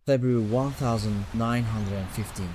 February 1915,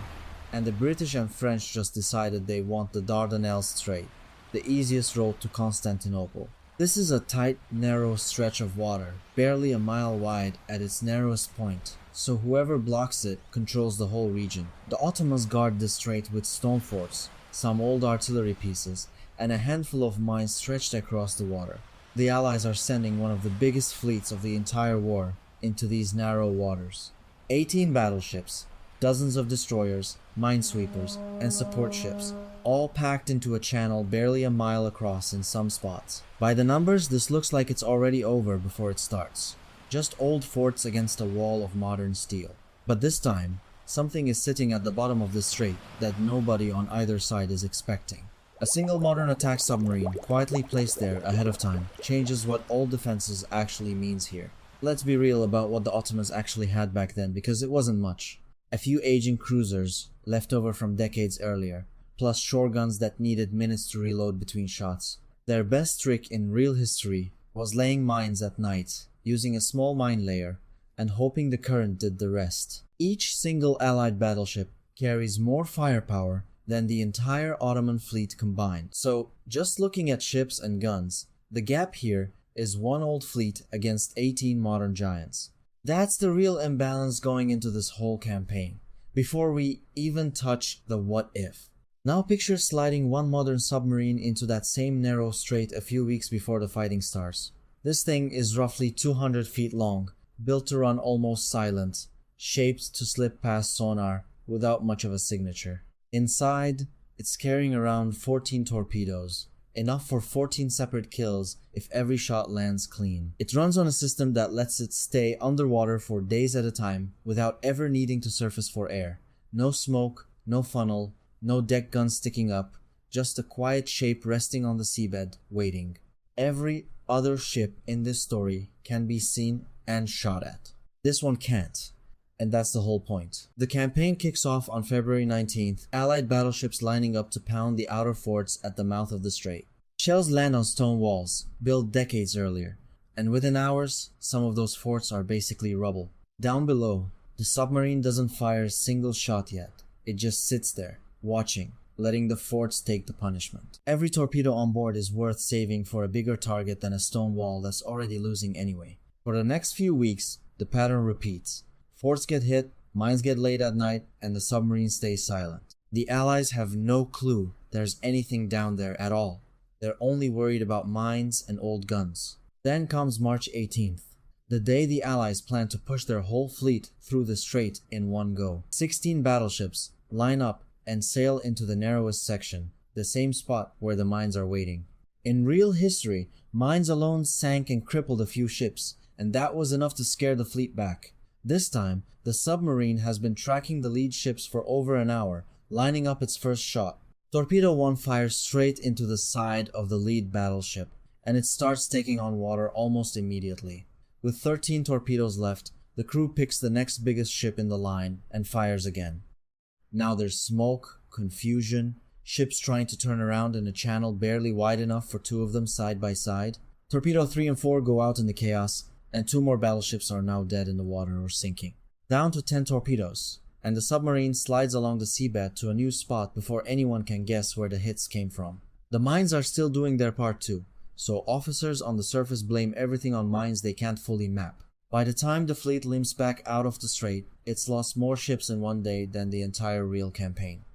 and the British and French just decided they want the Dardanelles strait, the easiest road to Constantinople. This is a tight, narrow stretch of water, barely a mile wide at its narrowest point, so whoever blocks it controls the whole region. The Ottomans guard this strait with stone forts, some old artillery pieces, and a handful of mines stretched across the water. The Allies are sending one of the biggest fleets of the entire war into these narrow waters. 18 battleships, dozens of destroyers, minesweepers, and support ships, all packed into a channel barely a mile across in some spots. By the numbers, this looks like it's already over before it starts. Just old forts against a wall of modern steel. But this time, something is sitting at the bottom of the strait that nobody on either side is expecting. A single modern attack submarine, quietly placed there ahead of time, changes what old defenses actually means here. Let's be real about what the Ottomans actually had back then, because it wasn't much. A few aging cruisers, left over from decades earlier, plus shore guns that needed minutes to reload between shots. Their best trick in real history was laying mines at night, using a small mine layer, and hoping the current did the rest. Each single Allied battleship carries more firepower than the entire Ottoman fleet combined. So, just looking at ships and guns, the gap here is one old fleet against 18 modern giants. That's the real imbalance going into this whole campaign, before we even touch the what if. Now picture sliding one modern submarine into that same narrow strait a few weeks before the fighting starts. This thing is roughly 200 feet long, built to run almost silent, shaped to slip past sonar without much of a signature. Inside, it's carrying around 14 torpedoes, enough for 14 separate kills if every shot lands clean. It runs on a system that lets it stay underwater for days at a time without ever needing to surface for air. No smoke, no funnel, no deck guns sticking up, just a quiet shape resting on the seabed, waiting. Every other ship in this story can be seen and shot at. This one can't. And that's the whole point. The campaign kicks off on February 19th, Allied battleships lining up to pound the outer forts at the mouth of the strait. Shells land on stone walls, built decades earlier, and within hours, some of those forts are basically rubble. Down below, the submarine doesn't fire a single shot yet. It just sits there, watching, letting the forts take the punishment. Every torpedo on board is worth saving for a bigger target than a stone wall that's already losing anyway. For the next few weeks, the pattern repeats. Forts get hit, mines get laid at night, and the submarine stays silent. The Allies have no clue there's anything down there at all. They're only worried about mines and old guns. Then comes March 18th, the day the Allies plan to push their whole fleet through the strait in one go. 16 battleships line up and sail into the narrowest section, the same spot where the mines are waiting. In real history, mines alone sank and crippled a few ships, and that was enough to scare the fleet back. This time, the submarine has been tracking the lead ships for over an hour, lining up its first shot. Torpedo 1 fires straight into the side of the lead battleship, and it starts taking on water almost immediately. With 13 torpedoes left, the crew picks the next biggest ship in the line and fires again. Now there's smoke, confusion, ships trying to turn around in a channel barely wide enough for two of them side by side. Torpedo 3 and 4 go out in the chaos, and 2 more battleships are now dead in the water or sinking. Down to 10 torpedoes, and the submarine slides along the seabed to a new spot before anyone can guess where the hits came from. The mines are still doing their part too, so officers on the surface blame everything on mines they can't fully map. By the time the fleet limps back out of the strait, it's lost more ships in one day than the entire real campaign.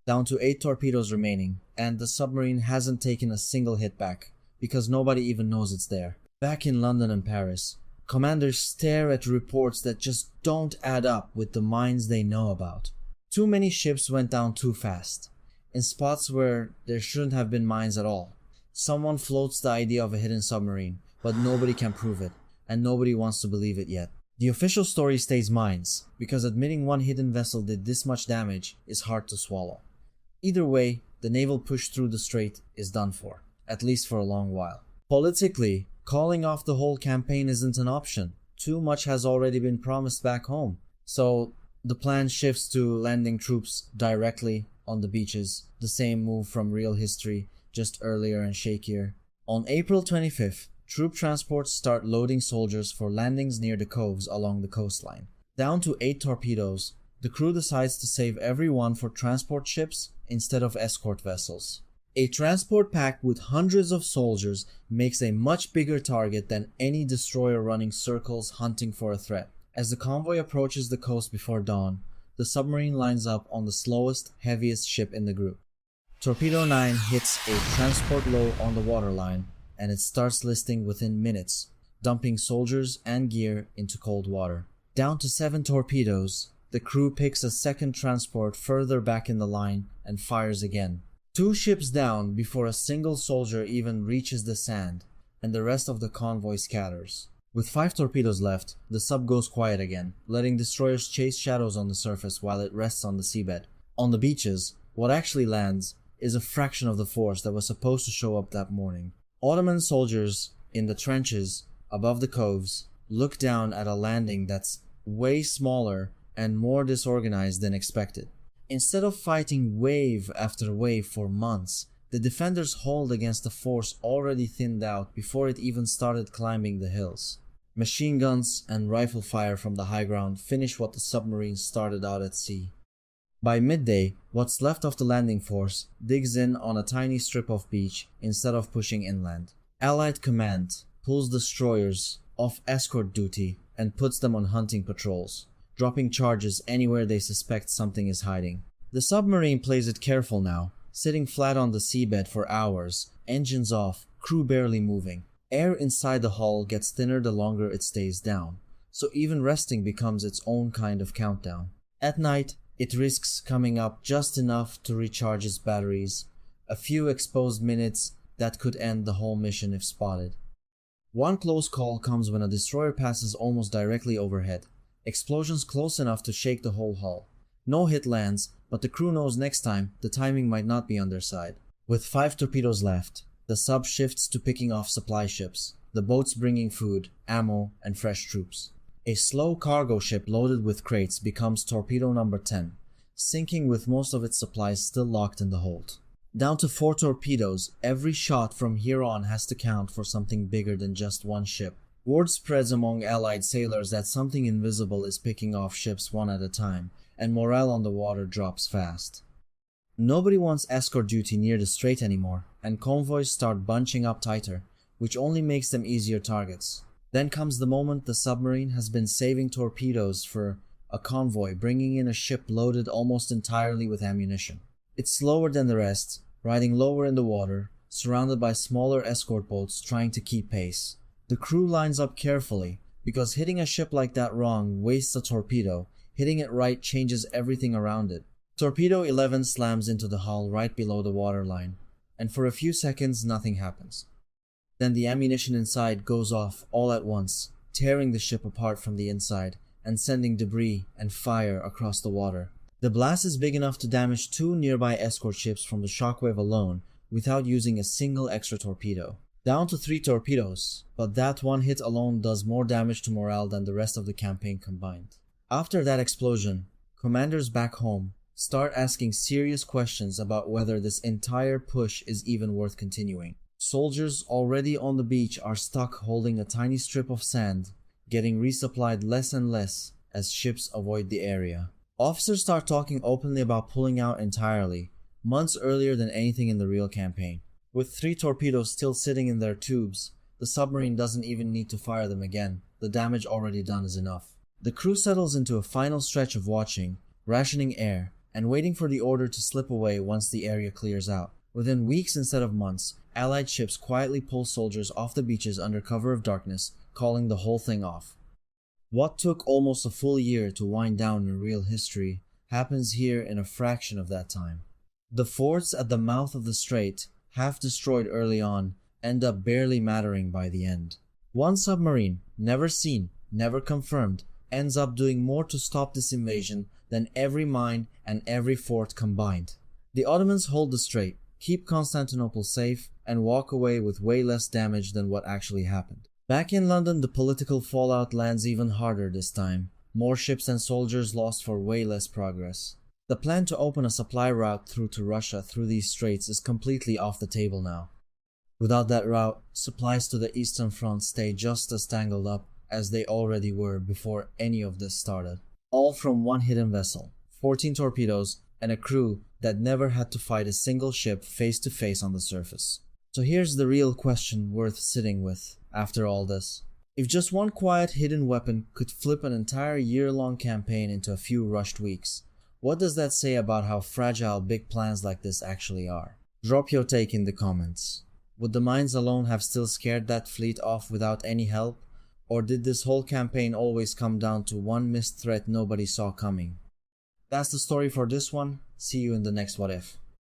Down to 8 torpedoes remaining, and the submarine hasn't taken a single hit back, because nobody even knows it's there. Back in London and Paris, commanders stare at reports that just don't add up with the mines they know about. Too many ships went down too fast, in spots where there shouldn't have been mines at all. Someone floats the idea of a hidden submarine, but nobody can prove it, and nobody wants to believe it yet. The official story stays mines, because admitting one hidden vessel did this much damage is hard to swallow. Either way, the naval push through the strait is done for, at least for a long while. Politically, calling off the whole campaign isn't an option. Too much has already been promised back home. So the plan shifts to landing troops directly on the beaches, the same move from real history, just earlier and shakier. On April 25th, troop transports start loading soldiers for landings near the coves along the coastline. Down to 8 torpedoes, the crew decides to save every one for transport ships instead of escort vessels. A transport pack with hundreds of soldiers makes a much bigger target than any destroyer running circles hunting for a threat. As the convoy approaches the coast before dawn, the submarine lines up on the slowest, heaviest ship in the group. Torpedo 9 hits a transport low on the waterline, and it starts listing within minutes, dumping soldiers and gear into cold water. Down to 7 torpedoes, the crew picks a second transport further back in the line and fires again. 2 ships down before a single soldier even reaches the sand, and the rest of the convoy scatters. With 5 torpedoes left, the sub goes quiet again, letting destroyers chase shadows on the surface while it rests on the seabed. On the beaches, what actually lands is a fraction of the force that was supposed to show up that morning. Ottoman soldiers in the trenches above the coves look down at a landing that's way smaller and more disorganized than expected. Instead of fighting wave after wave for months, the defenders hold against a force already thinned out before it even started climbing the hills. Machine guns and rifle fire from the high ground finish what the submarine started out at sea. By midday, what's left of the landing force digs in on a tiny strip of beach instead of pushing inland. Allied command pulls destroyers off escort duty and puts them on hunting patrols, dropping charges anywhere they suspect something is hiding. The submarine plays it careful now, sitting flat on the seabed for hours, engines off, crew barely moving. Air inside the hull gets thinner the longer it stays down, so even resting becomes its own kind of countdown. At night, it risks coming up just enough to recharge its batteries, a few exposed minutes that could end the whole mission if spotted. One close call comes when a destroyer passes almost directly overhead. Explosions close enough to shake the whole hull. No hit lands, but the crew knows next time the timing might not be on their side. With 5 torpedoes left, the sub shifts to picking off supply ships, the boats bringing food, ammo, and fresh troops. A slow cargo ship loaded with crates becomes torpedo number 10, sinking with most of its supplies still locked in the hold. Down to 4 torpedoes, every shot from here on has to count for something bigger than just one ship. Word spreads among Allied sailors that something invisible is picking off ships one at a time, and morale on the water drops fast. Nobody wants escort duty near the strait anymore, and convoys start bunching up tighter, which only makes them easier targets. Then comes the moment the submarine has been saving torpedoes for a convoy bringing in a ship loaded almost entirely with ammunition. It's slower than the rest, riding lower in the water, surrounded by smaller escort boats trying to keep pace. The crew lines up carefully, because hitting a ship like that wrong wastes a torpedo. Hitting it right changes everything around it. Torpedo 11 slams into the hull right below the waterline, and for a few seconds nothing happens. Then the ammunition inside goes off all at once, tearing the ship apart from the inside and sending debris and fire across the water. The blast is big enough to damage 2 nearby escort ships from the shockwave alone without using a single extra torpedo. Down to 3 torpedoes, but that one hit alone does more damage to morale than the rest of the campaign combined. After that explosion, commanders back home start asking serious questions about whether this entire push is even worth continuing. Soldiers already on the beach are stuck holding a tiny strip of sand, getting resupplied less and less as ships avoid the area. Officers start talking openly about pulling out entirely, months earlier than anything in the real campaign. With 3 torpedoes still sitting in their tubes, the submarine doesn't even need to fire them again. The damage already done is enough. The crew settles into a final stretch of watching, rationing air, and waiting for the order to slip away once the area clears out. Within weeks instead of months, Allied ships quietly pull soldiers off the beaches under cover of darkness, calling the whole thing off. What took almost a full year to wind down in real history happens here in a fraction of that time. The forts at the mouth of the strait, half destroyed early on, end up barely mattering by the end. One submarine, never seen, never confirmed, ends up doing more to stop this invasion than every mine and every fort combined. The Ottomans hold the strait, keep Constantinople safe, and walk away with way less damage than what actually happened. Back in London, the political fallout lands even harder this time. More ships and soldiers lost for way less progress. The plan to open a supply route through to Russia through these straits is completely off the table now. Without that route, supplies to the Eastern Front stay just as tangled up as they already were before any of this started. all from one hidden vessel, 14 torpedoes, and a crew that never had to fight a single ship face to face on the surface. So here's the real question worth sitting with after all this. If just one quiet hidden weapon could flip an entire year-long campaign into a few rushed weeks, what does that say about how fragile big plans like this actually are? Drop your take in the comments. Would the mines alone have still scared that fleet off without any help? Or did this whole campaign always come down to one missed threat nobody saw coming? That's the story for this one. See you in the next What If.